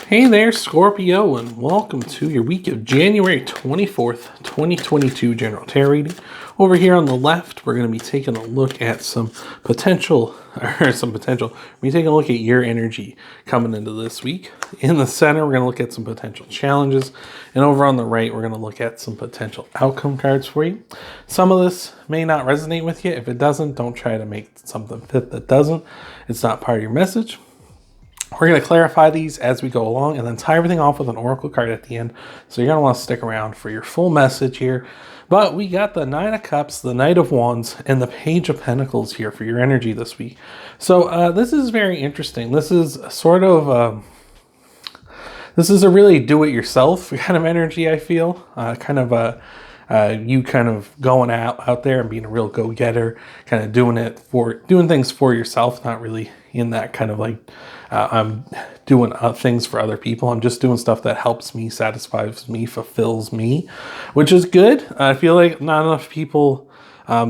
Hey there, Scorpio, and welcome to your week of January 24th, 2022 General Tarot reading. Over here on the left, we're going to be taking a look at some potential. We're taking a look at your energy coming into this week. In the center, we're going to look at some potential challenges. And over on the right, we're going to look at some potential outcome cards for you. Some of this may not resonate with you. If it doesn't, don't try to make something fit that doesn't. It's not part of your message. We're going to clarify these as we go along and then tie everything off with an oracle card at the end. So you're going to want to stick around for your full message here. But we got the Nine of Cups, the Knight of Wands, and the Page of Pentacles here for your energy this week. So this is very interesting. This is sort of... this is a really do-it-yourself kind of energy, I feel. You kind of going out there and being a real go-getter, kind of doing things for yourself, not really in that kind of like I'm doing things for other people. I'm just doing stuff that helps me, satisfies me, fulfills me, which is good. I feel like not enough people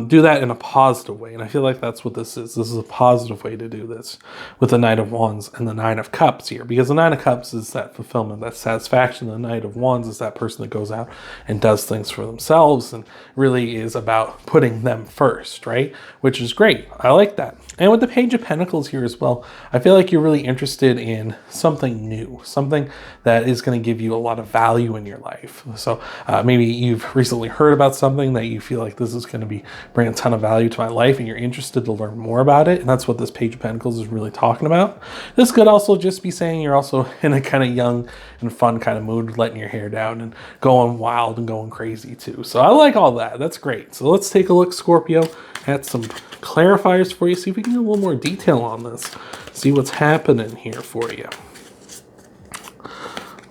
do that in a positive way. And I feel like that's what this is. This is a positive way to do this with the Knight of Wands and the Nine of Cups here. Because the Nine of Cups is that fulfillment, that satisfaction. The Knight of Wands is that person that goes out and does things for themselves and really is about putting them first, right? Which is great. I like that. And with the Page of Pentacles here as well, I feel like you're really interested in something new, something that is going to give you a lot of value in your life. So maybe you've recently heard about something that you feel like this is going to bring a ton of value to my life and you're interested to learn more about it. And that's what this Page of Pentacles is really talking about. This could also just be saying you're also in a kind of young and fun kind of mood, letting your hair down and going wild and going crazy too. So I like all that. That's great. So let's take a look, Scorpio, at some clarifiers for you. See if we can get a little more detail on this. See what's happening here for you.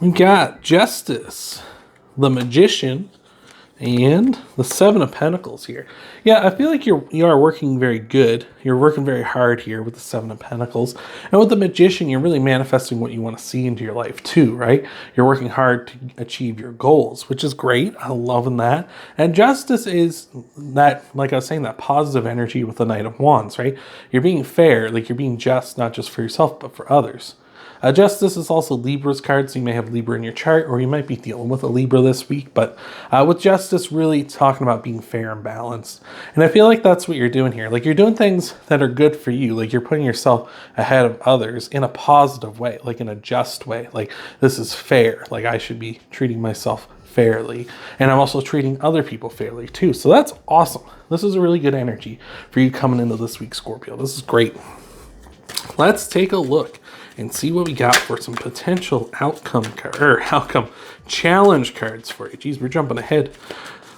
We got Justice, the Magician, and the Seven of Pentacles here. Yeah, I feel like you are working very good. You're working very hard here with the Seven of Pentacles. And with the Magician, you're really manifesting what you want to see into your life too, right? You're working hard to achieve your goals, which is great. I'm loving that. And Justice is that, like I was saying, that positive energy with the Knight of Wands, right? You're being fair, like you're being just, not just for yourself, but for others. Justice is also Libra's card, so you may have Libra in your chart, or you might be dealing with a Libra this week. But with Justice, really talking about being fair and balanced. And I feel like that's what you're doing here. Like you're doing things that are good for you. Like you're putting yourself ahead of others in a positive way, like in a just way. Like this is fair. Like I should be treating myself fairly. And I'm also treating other people fairly too. So that's awesome. This is a really good energy for you coming into this week, Scorpio. This is great. Let's take a look and see what we got for some potential outcome challenge cards for you. Geez, we're jumping ahead.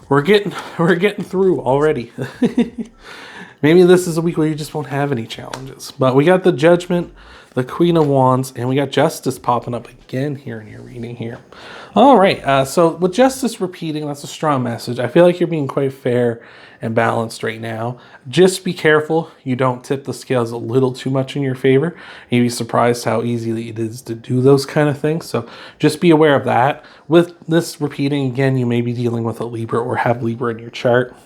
We're getting through already. Maybe this is a week where you just won't have any challenges. But we got the Judgment, the Queen of Wands, and we got Justice popping up again here in your reading here. All right, so with Justice repeating, that's a strong message. I feel like you're being quite fair and balanced right now. Just be careful you don't tip the scales a little too much in your favor. You'd be surprised how easy it is to do those kind of things. So just be aware of that. With this repeating again, you may be dealing with a Libra or have Libra in your chart.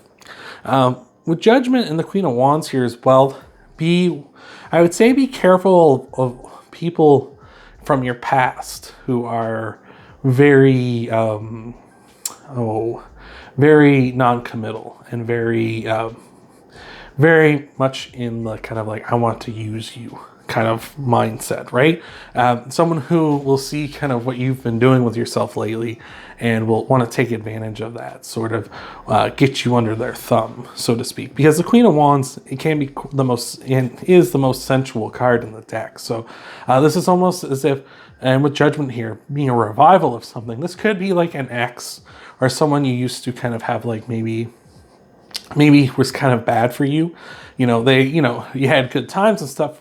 With Judgment and the Queen of Wands here as well, I would say be careful of people from your past who are very very non-committal and very much in the kind of like I want to use you kind of mindset, right? Someone who will see kind of what you've been doing with yourself lately and will want to take advantage of that, sort of get you under their thumb, so to speak. Because the Queen of Wands, it can be is the most sensual card in the deck. So this is almost as if, and with Judgment here being a revival of something, this could be like an ex or someone you used to kind of have like maybe was kind of bad for you. You had good times and stuff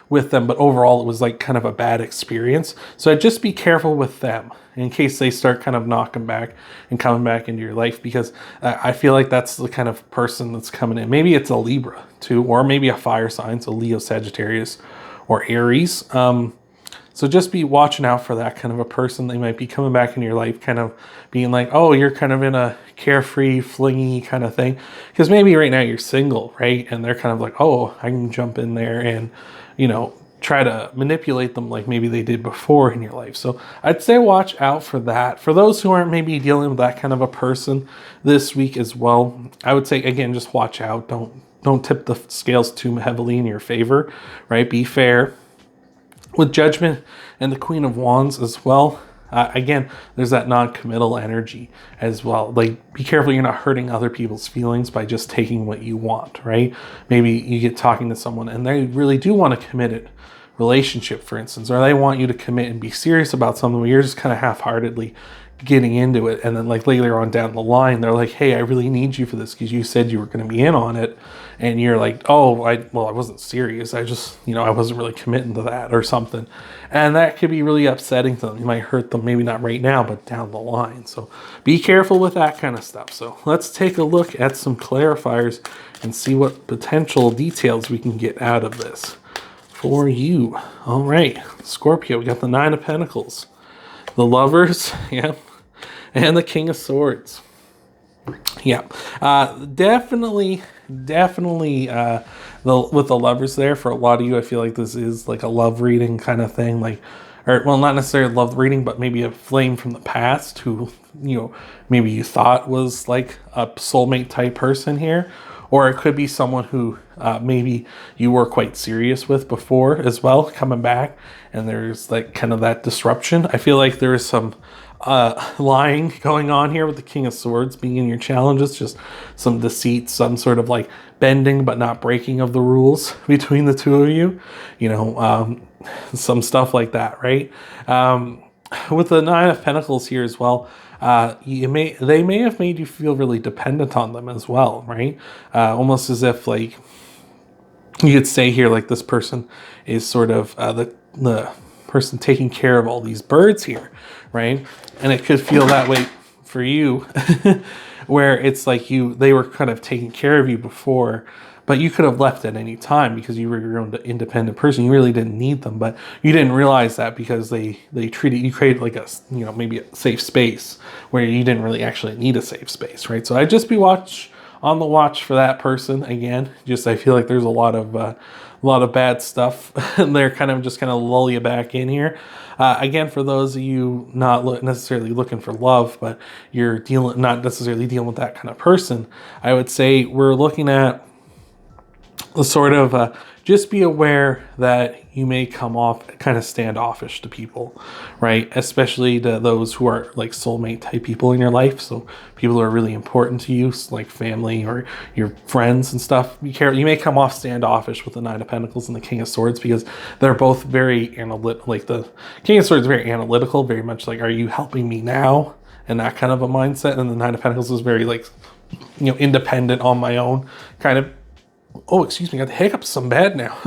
with them, but overall it was like kind of a bad experience. So just be careful with them in case they start kind of knocking back and coming back into your life, because I feel like that's the kind of person that's coming in. Maybe it's a Libra too, or maybe a fire sign, so Leo, Sagittarius, or Aries. So just be watching out for that kind of a person. They might be coming back into your life kind of being like, oh, you're kind of in a carefree, flingy kind of thing. Because maybe right now you're single, right? And they're kind of like, oh, I can jump in there and, try to manipulate them like maybe they did before in your life. So I'd say watch out for that. For those who aren't maybe dealing with that kind of a person this week as well, I would say, again, just watch out. Don't tip the scales too heavily in your favor, right? Be fair. With Judgment and the Queen of Wands as well, again, there's that non-committal energy as well. Like, be careful you're not hurting other people's feelings by just taking what you want, right? Maybe you get talking to someone and they really do want a committed relationship, for instance, or they want you to commit and be serious about something where you're just kind of half-heartedly getting into it, and then like later on down the line they're like, hey, I really need you for this because you said you were going to be in on it, and you're like, oh, I wasn't serious, I just, I wasn't really committing to that or something, and that could be really upsetting to them. You might hurt them, maybe not right now, but down the line. So be careful with that kind of stuff. So let's take a look at some clarifiers and see what potential details we can get out of this for you. All right, Scorpio, we got the Nine of Pentacles, the Lovers, yeah, and the King of Swords. Yeah, definitely, with the Lovers there, for a lot of you, I feel like this is like a love reading kind of thing, like, or, well, not necessarily love reading, but maybe a flame from the past who, maybe you thought was like a soulmate type person here. Or it could be someone who maybe you were quite serious with before as well, coming back, and there's like kind of that disruption. I feel like there is some lying going on here with the King of Swords being in your challenges, just some deceit, some sort of like bending but not breaking of the rules between the two of you, some stuff like that, right? With the Nine of Pentacles here as well, they may have made you feel really dependent on them as well, right? Almost as if like you could say here, like this person is sort of the person taking care of all these birds here, right? And it could feel that way for you, where it's like they were kind of taking care of you before, but you could have left at any time because you were your own independent person. You really didn't need them, but you didn't realize that because they treated you, created like a, maybe a safe space where you didn't really actually need a safe space, right? So I'd just be on the watch for that person. Again, just I feel like there's a lot of bad stuff, and they're kind of lull you back in here. Again, for those of you not necessarily looking for love, but you're not necessarily dealing with that kind of person, I would say we're looking at the sort of just be aware that you may come off kind of standoffish to people, right? Especially to those who are like soulmate type people in your life. So people who are really important to you, like family or your friends and stuff. Be careful. You may come off standoffish with the Nine of Pentacles and the King of Swords because they're both very analytical. Like the King of Swords is very analytical, very much like, are you helping me now? And that kind of a mindset. And the Nine of Pentacles is very like, independent on my own kind of. Oh, excuse me, got the hiccups. I'm bad now.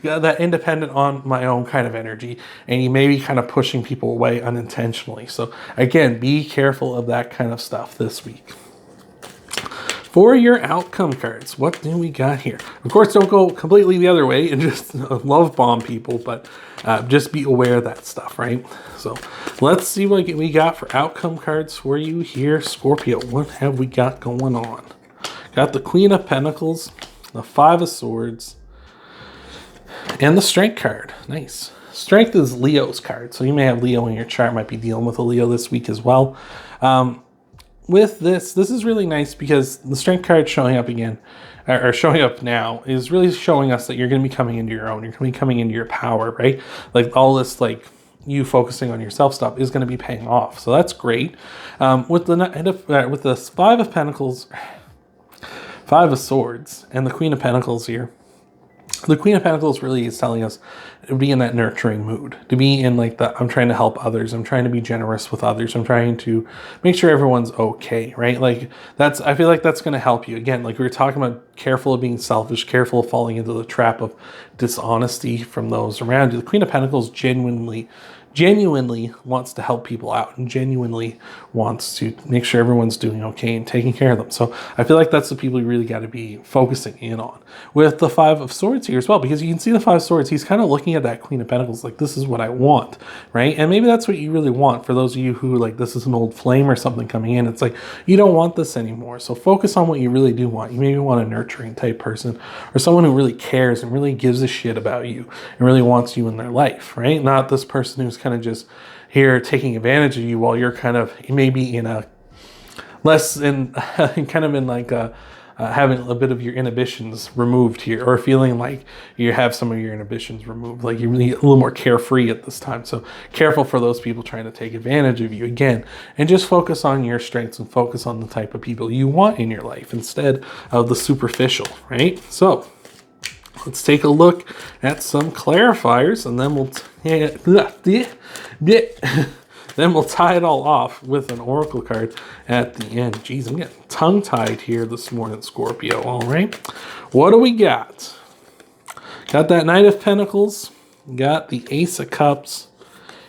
Got that independent on my own kind of energy, and you may be kind of pushing people away unintentionally. So again, be careful of that kind of stuff this week. For your outcome cards, what do we got here? Of course, don't go completely the other way and just love bomb people, but just be aware of that stuff, right? So let's see what we got for outcome cards for you here, Scorpio. What have we got going on? Got the Queen of Pentacles, the Five of Swords, and the Strength card. Nice. Strength is Leo's card, so you may have Leo in your chart, might be dealing with a Leo this week as well. With this is really nice because the Strength card showing up again, or showing up now, is really showing us that you're going to be coming into your own. You're going to be coming into your power, right? Like all this, like you focusing on yourself stuff is going to be paying off. So that's great. With the Five of Pentacles, Five of Swords, and the Queen of Pentacles here. The Queen of Pentacles really is telling us to be in that nurturing mood, to be in like the, I'm trying to help others, I'm trying to be generous with others, I'm trying to make sure everyone's okay, right? Like I feel like that's going to help you. Again, like we were talking about, careful of being selfish, careful of falling into the trap of dishonesty from those around you. The Queen of Pentacles genuinely genuinely wants to help people out and genuinely wants to make sure everyone's doing okay and taking care of them. So I feel like that's the people you really got to be focusing in on. With the Five of Swords here as well, because you can see the Five of Swords, he's kind of looking at that Queen of Pentacles like, this is what I want, right? And maybe that's what you really want. For those of you who like, this is an old flame or something coming in, it's like, you don't want this anymore. So focus on what you really do want. You maybe want a nurturing type person or someone who really cares and really gives a shit about you and really wants you in their life, right? Not this person who's kind of just here taking advantage of you while you're kind of maybe in a less in kind of in like a having a bit of your inhibitions removed here, or feeling like you have some of your inhibitions removed, like you're really a little more carefree at this time. So careful for those people trying to take advantage of you again, and just focus on your strengths and focus on the type of people you want in your life instead of the superficial, right? So let's take a look at some clarifiers, and then then we'll tie it all off with an oracle card at the end. Geez, I'm getting tongue-tied here this morning, Scorpio. All right, what do we got? Got that Knight of Pentacles, got the Ace of Cups,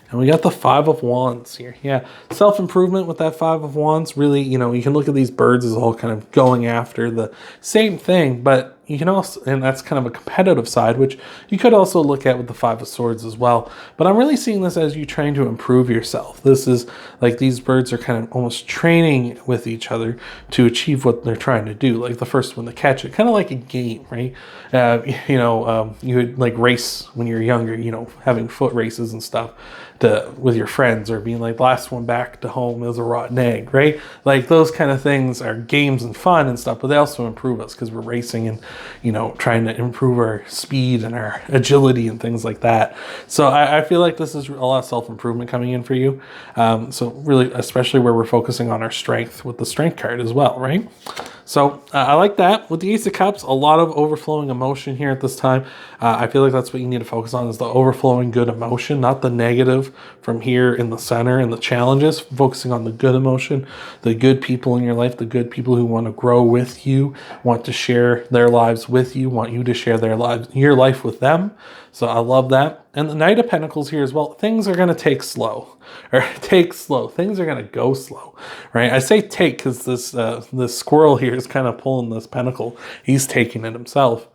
and we got the Five of Wands here. Yeah, self-improvement with that Five of Wands. Really, you know, you can look at these birds as all kind of going after the same thing, but you can also, and that's kind of a competitive side, which you could also look at with the Five of Swords as well. But I'm really seeing this as you trying to improve yourself. This is like these birds are kind of almost training with each other to achieve what they're trying to do. Like the first one to catch it, kind of like a game, right? You would like race when you're younger, you know, having foot races and stuff with your friends, or being like, last one back to home is a rotten egg, right? Like those kind of things are games and fun and stuff, but they also improve us because we're racing and, you know, trying to improve our speed and our agility and things like that. So I feel like this is a lot of self-improvement coming in for you. So really, especially where we're focusing on our strength with the strength card as well, right? So I like that. With the Ace of Cups, a lot of overflowing emotion here at this time. I feel like that's what you need to focus on, is the overflowing good emotion, not the negative from here in the center and the challenges. Focusing on the good emotion, the good people in your life, the good people who want to grow with you, want to share their lives with you, want you to share your life with them. So I love that. And the Knight of Pentacles here as well. Things are going to take slow. Things are going to go slow, right? I say take because this squirrel here is kind of pulling this pentacle. He's taking it himself.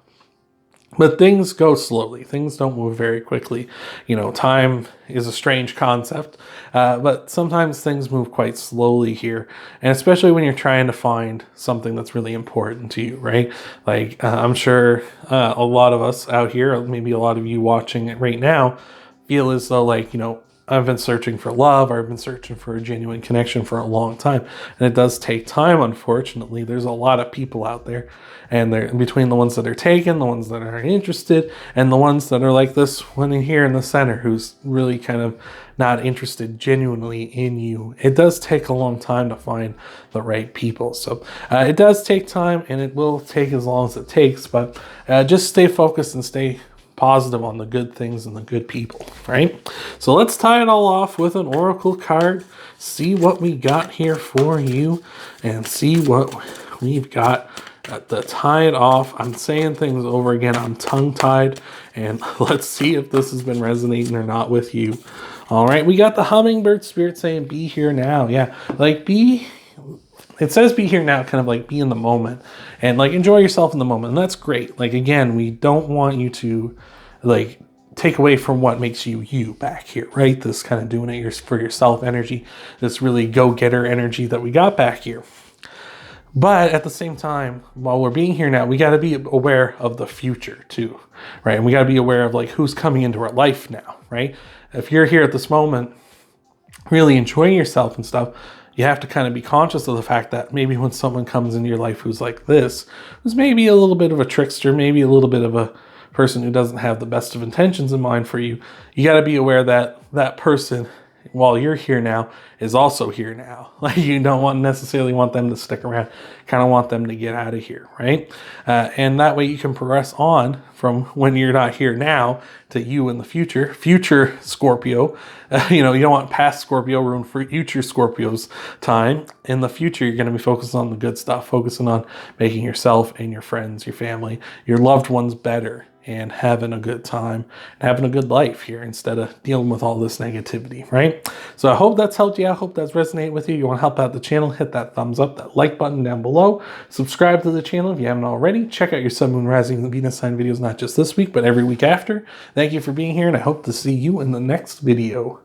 But things go slowly. Things don't move very quickly. You know, time is a strange concept, but sometimes things move quite slowly here. And especially when you're trying to find something that's really important to you, right? Like, I'm sure a lot of us out here, maybe a lot of you watching it right now, feel as though, like, you know, I've been searching for love, or I've been searching for a genuine connection for a long time. And it does take time, unfortunately. There's a lot of people out there, and they're between the ones that are taken, the ones that aren't interested, and the ones that are like this one in here in the center who's really kind of not interested genuinely in you. It does take a long time to find the right people. So it does take time, and it will take as long as it takes, but just stay focused and stay positive on the good things and the good people, right? So let's tie it all off with an oracle card, see what we got here for you, and see what we've got to tie it off. I'm saying things over again. I'm tongue-tied, and let's see if this has been resonating or not with you. All right, we got the hummingbird spirit saying, be here now. Yeah, like it says be here now, kind of like be in the moment and like enjoy yourself in the moment. And that's great. Like, again, we don't want you to like take away from what makes you back here, right? This kind of doing it for yourself energy, this really go-getter energy that we got back here. But at the same time, while we're being here now, we got to be aware of the future too, right? And we got to be aware of like who's coming into our life now, right? If you're here at this moment, really enjoying yourself and stuff, you have to kind of be conscious of the fact that maybe when someone comes into your life who's like this, who's maybe a little bit of a trickster, maybe a little bit of a person who doesn't have the best of intentions in mind for you, you got to be aware that that person, while you're here now, is also here now. Like, you don't necessarily want them to stick around, kind of want them to get out of here, right? And that way you can progress on from when you're not here now to you in the future Scorpio. You don't want past Scorpio ruin future Scorpio's time. In the future, you're going to be focused on the good stuff, focusing on making yourself and your friends, your family, your loved ones better. and having a good time and having a good life here instead of dealing with all this negativity, right? So I hope that's helped you. I hope that's resonated with you. You want to help out the channel, hit that thumbs up, that like button down below. Subscribe to the channel if you haven't already. Check out your Sun, Moon, Rising, and Venus sign videos, not just this week, but every week after. Thank you for being here, and I hope to see you in the next video.